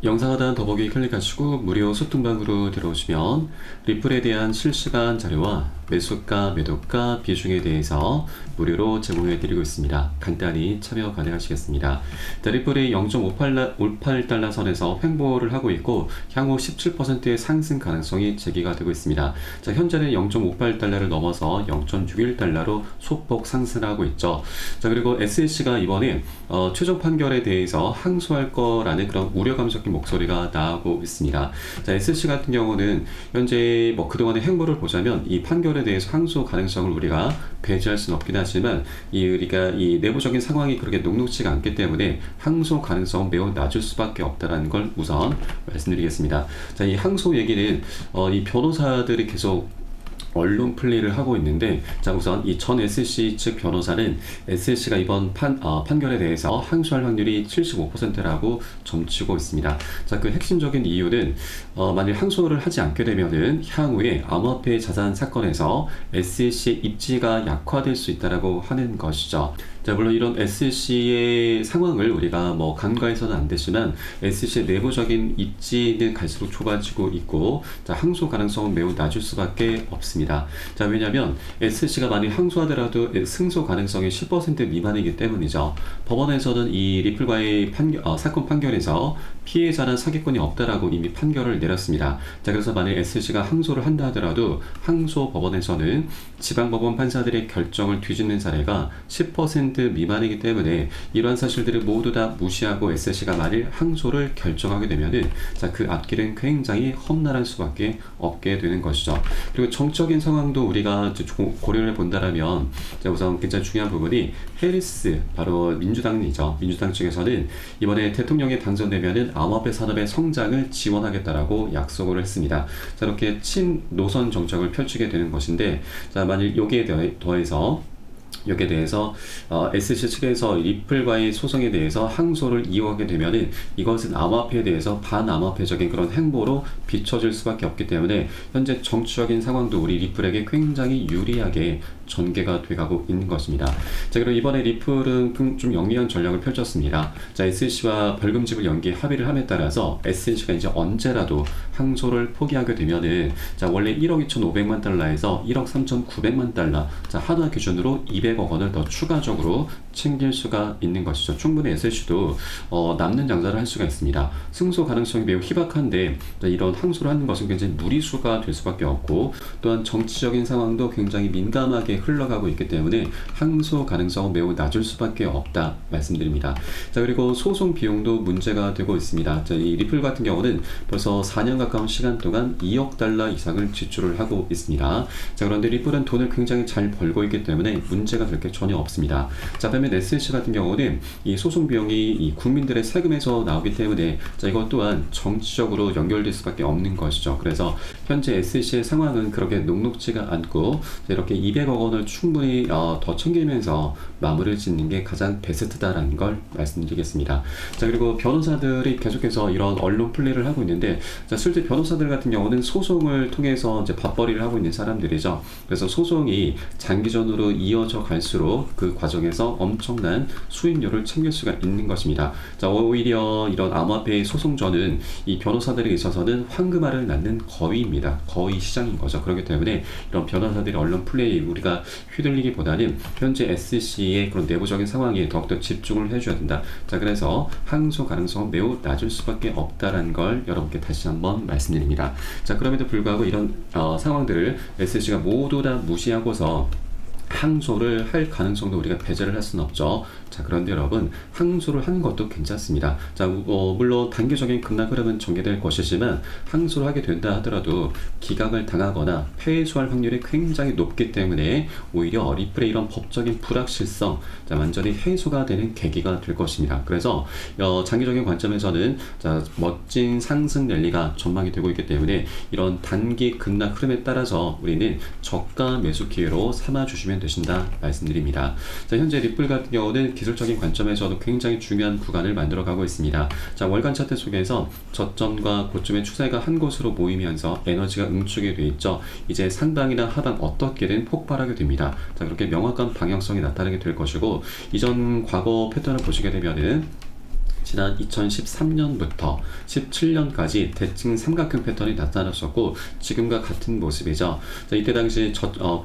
영상 하단 더보기 클릭하시고 무료 소통방으로 들어오시면 리플에 대한 실시간 자료와 매수가, 매도가, 비중에 대해서 무료로 제공해 드리고 있습니다. 간단히 참여 가능하시겠습니다. 리플이 0.58달러 선에서 횡보를 하고 있고 향후 17%의 상승 가능성이 제기가 되고 있습니다. 현재는 0.58달러를 넘어서 0.61달러로 소폭 상승하고 있죠. 그리고 SLC가 이번에 최종 판결에 대해서 항소할 거라는 그런 우려감 섞인 목소리가 나오고 있습니다. SLC 같은 경우는 현재 그동안의 행보를 보자면 이 판결에 대해서 항소 가능성을 우리가 배제할 수는 없긴 하지만 우리가 이 내부적인 상황이 그렇게 녹록지가 않기 때문에 항소 가능성은 매우 낮을 수밖에 없다는 걸 우선 말씀드리겠습니다. 이 항소 얘기는 이 변호사들이 계속 언론 플레이를 하고 있는데, 우선 이 전 SLC 측 변호사는 SLC가 이번 판결에 대해서 항소할 확률이 75%라고 점치고 있습니다. 그 핵심적인 이유는 만일 항소를 하지 않게 되면은 향후에 암호화폐 자산 사건에서 SLC의 입지가 약화될 수 있다라고 하는 것이죠. 물론 이런 SLC의 상황을 우리가 간과해서는 안 되지만 SLC의 내부적인 입지는 갈수록 좁아지고 있고 항소 가능성은 매우 낮을 수밖에 없습니다. 왜냐하면 SLC가 만약 항소하더라도 승소 가능성이 10% 미만이기 때문이죠. 법원에서는 이 리플과의 사건 판결에서 피해자는 사기꾼이 없다라고 이미 판결을 내렸습니다. 그래서 만약 SLC가 항소를 한다 하더라도 항소 법원에서는 지방법원 판사들의 결정을 뒤집는 사례가 10% 미만이기 때문에 이러한 사실들을 모두 다 무시하고 SLC가 만일 항소를 결정하게 되면은 그 앞길은 굉장히 험난할 수밖에 없게 되는 것이죠. 그리고 정적인 상황도 우리가 고려를 본다라면 우선 굉장히 중요한 부분이 해리스 바로 민주당이죠. 민주당 측에서는 이번에 대통령이 당선되면은 암호화폐 산업의 성장을 지원하겠다라고 약속을 했습니다. 이렇게 친노선 정책을 펼치게 되는 것인데, 만일 여기에 대해서 SLC 측에서 리플과의 소송에 대해서 항소를 이용하게 되면은 이것은 암호화폐에 대해서 반암호화폐적인 그런 행보로 비춰질 수밖에 없기 때문에 현재 정치적인 상황도 우리 리플에게 굉장히 유리하게 전개가 돼가고 있는 것입니다. 그리고 이번에 리플은 좀 영리한 전략을 펼쳤습니다. SLC와 벌금 지불 연기 합의를 함에 따라서 SLC가 이제 언제라도 항소를 포기하게 되면은 원래 1억 2,500만 달러에서 1억 3,900만 달러 한화 기준으로 200억 원을 더 추가적으로 챙길 수가 있는 것이죠. 충분히 SLC도 남는 장사를 할 수가 있습니다. 승소 가능성이 매우 희박한데 이런 항소를 하는 것은 굉장히 무리수가 될 수밖에 없고, 또한 정치적인 상황도 굉장히 민감하게 흘러가고 있기 때문에 항소 가능성은 매우 낮을 수밖에 없다 말씀드립니다. 그리고 소송 비용도 문제가 되고 있습니다. 이 리플 같은 경우는 벌써 4년 가까운 시간 동안 2억 달러 이상을 지출을 하고 있습니다. 그런데 리플은 돈을 굉장히 잘 벌고 있기 때문에 문제가 될 게 전혀 없습니다. 반면 SLC 같은 경우는 이 소송 비용이 이 국민들의 세금에서 나오기 때문에 이것 또한 정치적으로 연결될 수밖에 없는 것이죠. 그래서 현재 SLC의 상황은 그렇게 녹록지가 않고 이렇게 200억 원을 충분히 더 챙기면서 마무리를 짓는 게 가장 베스트다라는 걸 말씀드리겠습니다. 그리고 변호사들이 계속해서 이런 언론 플레이를 하고 있는데, 실제 변호사들 같은 경우는 소송을 통해서 이제 밥벌이를 하고 있는 사람들이죠. 그래서 소송이 장기전으로 이어져 갈수록 그 과정에서 엄청난 수익률을 챙길 수가 있는 것입니다. 오히려 이런 암호화폐 소송전은 이 변호사들에 있어서는 황금알을 낳는 거위입니다. 거위 시장인 거죠. 그렇기 때문에 이런 변호사들의 언론 플레이 우리가 휘둘리기보다는 현재 SLC의 그런 내부적인 상황에 더욱더 집중을 해줘야 된다. 그래서 항소 가능성은 매우 낮을 수밖에 없다라는 걸 여러분께 다시 한번 말씀드립니다. 그럼에도 불구하고 이런 상황들을 SLC가 모두 다 무시하고서 항소를 할 가능성도 우리가 배제를 할 수는 없죠. 그런데 여러분, 항소를 하는 것도 괜찮습니다. 물론 단기적인 급락 흐름은 전개될 것이지만 항소를 하게 된다 하더라도 기각을 당하거나 패소할 확률이 굉장히 높기 때문에 오히려 리플의 이런 법적인 불확실성 완전히 해소가 되는 계기가 될 것입니다. 그래서 장기적인 관점에서는 멋진 상승 랠리가 전망이 되고 있기 때문에 이런 단기 급락 흐름에 따라서 우리는 저가 매수 기회로 삼아주시면 되신다 말씀드립니다. 현재 리플 같은 경우는 기술적인 관점에서도 굉장히 중요한 구간을 만들어가고 있습니다. 월간 차트 속에서 저점과 고점의 추세가 한 곳으로 모이면서 에너지가 응축이 돼 있죠. 이제 상방이나 하방 어떻게든 폭발하게 됩니다. 그렇게 명확한 방향성이 나타나게 될 것이고, 이전 과거 패턴을 보시게 되면은 지난 2013년부터 17년까지 대칭 삼각형 패턴이 나타났었고 지금과 같은 모습이죠. 자, 이때 당시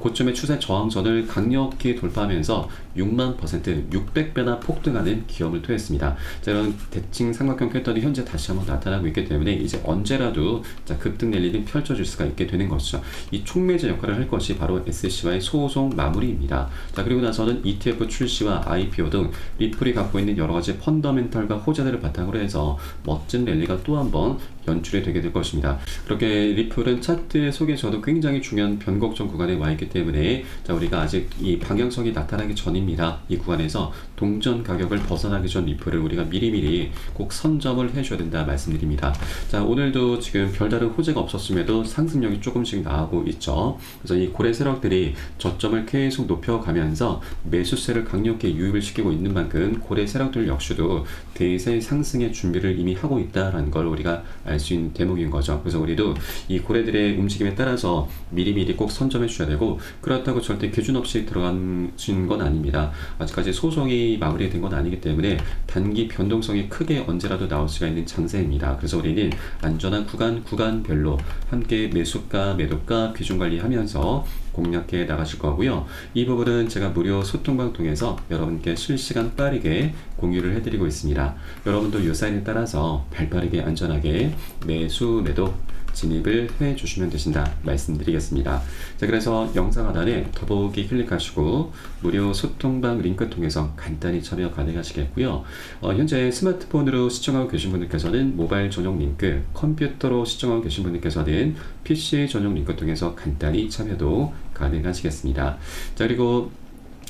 고점의 추세 저항선을 강력히 돌파하면서 600배나 폭등하는 기염을 토했습니다. 자, 이런 대칭 삼각형 패턴이 현재 다시 한번 나타나고 있기 때문에 이제 언제라도 급등 랠리는 펼쳐질 수가 있게 되는 것이죠. 이 촉매제 역할을 할 것이 바로 SC와의 소송 마무리입니다. 자, 그리고 나서는 ETF 출시와 IPO 등 리플이 갖고 있는 여러 가지 펀더멘털과 호재들을 바탕으로 해서 멋진 랠리가 또 한 번 연출이 되게 될 것입니다. 그렇게 리플은 차트 속에서도 굉장히 중요한 변곡점 구간에 와 있기 때문에 자, 우리가 아직 이 방향성이 나타나기 전입니다. 이 구간에서 동전 가격을 벗어나기 전 리플을 우리가 미리미리 꼭 선점을 해줘야 된다 말씀드립니다. 자, 오늘도 지금 별다른 호재가 없었음에도 상승력이 조금씩 나오고 있죠. 그래서 이 고래 세력들이 저점을 계속 높여가면서 매수세를 강력히 유입을 시키고 있는 만큼 고래 세력들 역시도 대세 상승의 준비를 이미 하고 있다는 걸 우리가 알 수 있는 대목인 거죠. 그래서 우리도 이 고래들의 움직임에 따라서 미리미리 꼭 선점해 주셔야 되고, 그렇다고 절대 기준 없이 들어가는 건 아닙니다. 아직까지 소송이 마무리된 건 아니기 때문에 단기 변동성이 크게 언제라도 나올 수가 있는 장세입니다. 그래서 우리는 안전한 구간별로 함께 매수가 매도가 비중 관리하면서 공략해 나가실 거고요. 이 부분은 제가 무료 소통방 통해서 여러분께 실시간 빠르게 공유를 해드리고 있습니다. 여러분도 이 사인에 따라서 발빠르게 안전하게 매수 매도 진입을 해 주시면 되신다 말씀드리겠습니다. 자, 그래서 영상 하단에 더보기 클릭하시고 무료 소통방 링크 통해서 간단히 참여 가능하시겠고요. 현재 스마트폰으로 시청하고 계신 분들께서는 모바일 전용 링크, 컴퓨터로 시청하고 계신 분들께서는 PC 전용 링크 통해서 간단히 참여도 가능하시겠습니다. 자, 그리고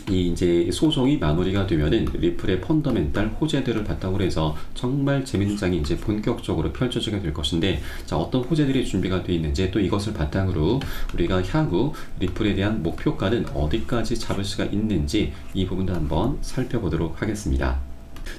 이제 소송이 마무리가 되면은 리플의 펀더멘탈 호재들을 바탕으로 해서 정말 재밌는 장이 이제 본격적으로 펼쳐지게 될 것인데, 자, 어떤 호재들이 준비가 되어 있는지, 또 이것을 바탕으로 우리가 향후 리플에 대한 목표가는 어디까지 잡을 수가 있는지 이 부분도 한번 살펴보도록 하겠습니다.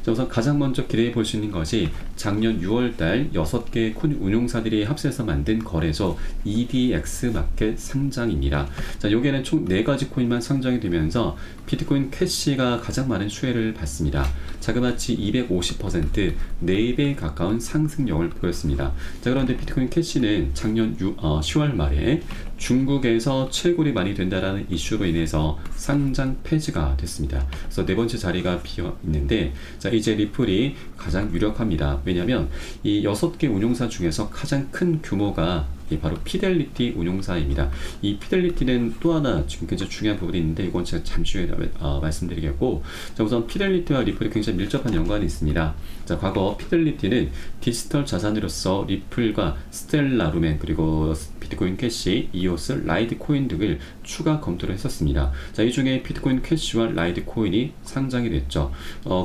자, 우선 가장 먼저 기대해 볼 수 있는 것이 작년 6월달 6개 코인 운용사들이 합세해서 만든 거래소 EDX 마켓 상장입니다. 자, 여기에는 총 4가지 코인만 상장이 되면서 비트코인 캐시가 가장 많은 수혜를 받습니다. 자그마치 250%, 4배에 가까운 상승력을 보였습니다. 자, 그런데 비트코인 캐시는 작년 10월 말에 중국에서 채굴이 많이 된다라는 이슈로 인해서 상장 폐지가 됐습니다. 그래서 4번째 자리가 비어 있는데, 자, 이제 리플이 가장 유력합니다. 왜냐하면 이 6개 운용사 중에서 가장 큰 규모가 바로 피델리티 운용사입니다. 이 피델리티는 또 하나 지금 굉장히 중요한 부분이 있는데 이건 제가 잠시 후에 말씀드리겠고, 자, 우선 피델리티와 리플이 굉장히 밀접한 연관이 있습니다. 자, 과거 피델리티는 디지털 자산으로서 리플과 스텔라 루멘, 그리고 비트코인 캐시, 이오스, 라이트 코인 등을 추가 검토를 했었습니다. 자, 이 중에 비트코인 캐시와 라이트 코인이 상장이 됐죠.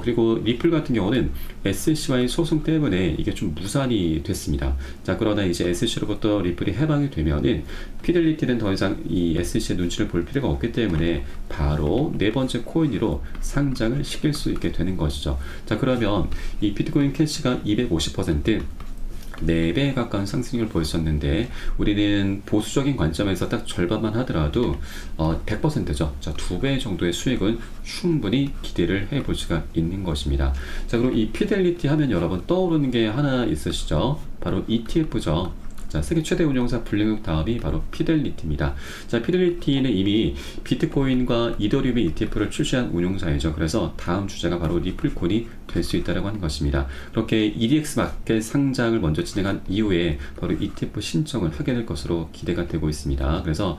그리고 리플 같은 경우는 SC와의 소송 때문에 이게 좀 무산이 됐습니다. 자, 그러나 이제 SC로부터 리플이 해방이 되면은 피델리티는 더 이상 이 SC의 눈치를 볼 필요가 없기 때문에 바로 4번째 코인으로 상장을 시킬 수 있게 되는 것이죠. 자, 그러면 이 비트코인 캐시가 250%, 4배에 가까운 상승률을 보였었는데 우리는 보수적인 관점에서 딱 절반만 하더라도 100%죠. 자, 2배 정도의 수익은 충분히 기대를 해볼 수가 있는 것입니다. 자, 그리고 이 피델리티 하면 여러분 떠오르는 게 하나 있으시죠? 바로 ETF죠. 자, 세계 최대 운용사 블랙록 다음이 바로 피델리티입니다. 자, 피델리티는 이미 비트코인과 이더리움의 ETF를 출시한 운용사이죠. 그래서 다음 주자가 바로 리플콘이 될 수 있다고 하는 것입니다. 그렇게 EDX 마켓 상장을 먼저 진행한 이후에 바로 ETF 신청을 하게 될 것으로 기대가 되고 있습니다. 그래서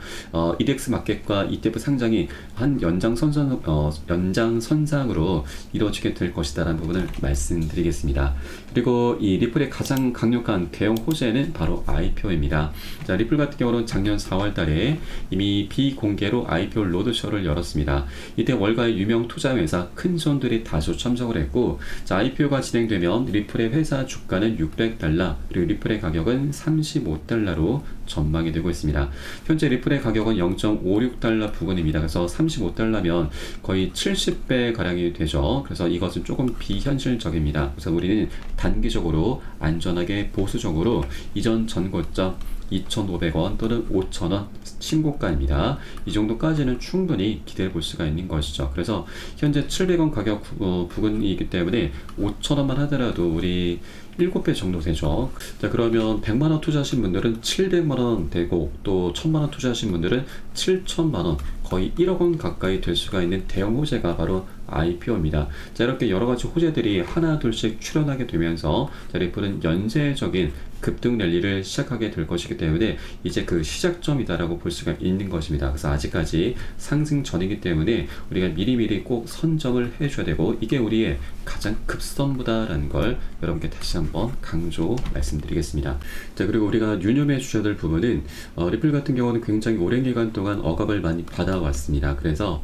EDX 마켓과 ETF 상장이 한 연장선상으로 이루어지게 될 것이다라는 부분을 말씀드리겠습니다. 그리고 이 리플의 가장 강력한 대형 호재는 바로 IPO입니다. 자, 리플 같은 경우는 작년 4월 달에 이미 비공개로 IPO 로드쇼를 열었습니다. 이때 월가의 유명 투자회사 큰 손들이 다수 참석을 했고, 자, IPO가 진행되면 리플의 회사 주가는 $600, 그리고 리플의 가격은 $35로 전망이 되고 있습니다. 현재 리플의 가격은 $0.56 부근입니다. 그래서 $35면 거의 70배 가량이 되죠. 그래서 이것은 조금 비현실적입니다. 그래서 우리는 단기적으로 안전하게 보수적으로 이전 전고점 2,500원 또는 5,000원 신고가입니다. 이 정도까지는 충분히 기대해 볼 수가 있는 것이죠. 그래서 현재 700원 가격 부근이기 때문에 5,000원만 하더라도 우리 7배 정도 되죠. 자, 그러면 100만원 투자하신 분들은 700만원 되고 또 1000만원 투자하신 분들은 7천만원, 거의 1억원 가까이 될 수가 있는 대형 호재가 바로 IPO입니다. 자, 이렇게 여러 가지 호재들이 하나 둘씩 출현하게 되면서 자, 리플은 연쇄적인 급등 랠리를 시작하게 될 것이기 때문에 이제 그 시작점이다라고 볼 수가 있는 것입니다. 그래서 아직까지 상승 전이기 때문에 우리가 미리미리 꼭 선점을 해줘야 되고, 이게 우리의 가장 급선무다라는 걸 여러분께 다시 한번 강조 말씀드리겠습니다. 자, 그리고 우리가 유념해 주셔야 될 부분은 리플 같은 경우는 굉장히 오랜 기간 동안 억압을 많이 받아왔습니다. 그래서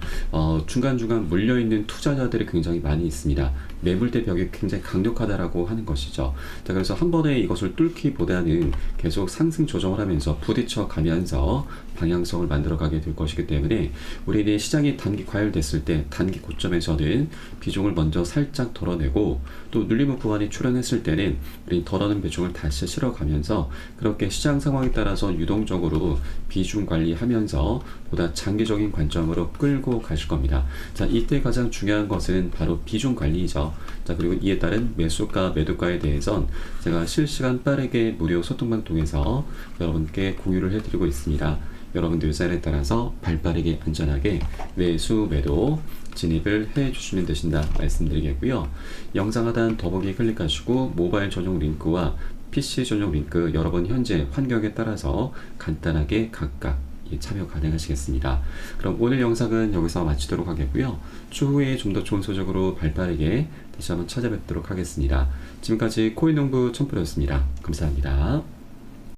중간중간 물려있는 투자자들이 굉장히 많이 있습니다. 매물대 벽이 굉장히 강력하다라고 하는 것이죠. 자, 그래서 한 번에 이것을 뚫기보다는 계속 상승 조정을 하면서 부딪혀 가면서 방향성을 만들어가게 될 것이기 때문에 우리는 시장이 단기 과열됐을 때 단기 고점에서는 비중을 먼저 살짝 덜어내고, 또 눌림목 구간이 출현했을 때는 우리 덜어낸 비중을 다시 실어가면서 그렇게 시장 상황에 따라서 유동적으로 비중 관리하면서 보다 장기적인 관점으로 끌고 가실 겁니다. 자, 이때 가장 중요한 것은 바로 비중 관리이죠. 자, 그리고 이에 따른 매수가 매도가에 대해선 제가 실시간 빠르게 무료 소통방 통해서 여러분께 공유를 해드리고 있습니다. 여러분들 의사에 따라서 발빠르게 안전하게 매수 매도 진입을 해 주시면 되신다 말씀드리겠고요. 영상 하단 더보기 클릭하시고 모바일 전용 링크와 PC 전용 링크 여러분 현재 환경에 따라서 간단하게 각각 참여 가능하시겠습니다. 그럼 오늘 영상은 여기서 마치도록 하겠고요. 추후에 좀 더 좋은 소식으로 발빠르게 다시 한번 찾아뵙도록 하겠습니다. 지금까지 코인농부 첨프였습니다. 감사합니다.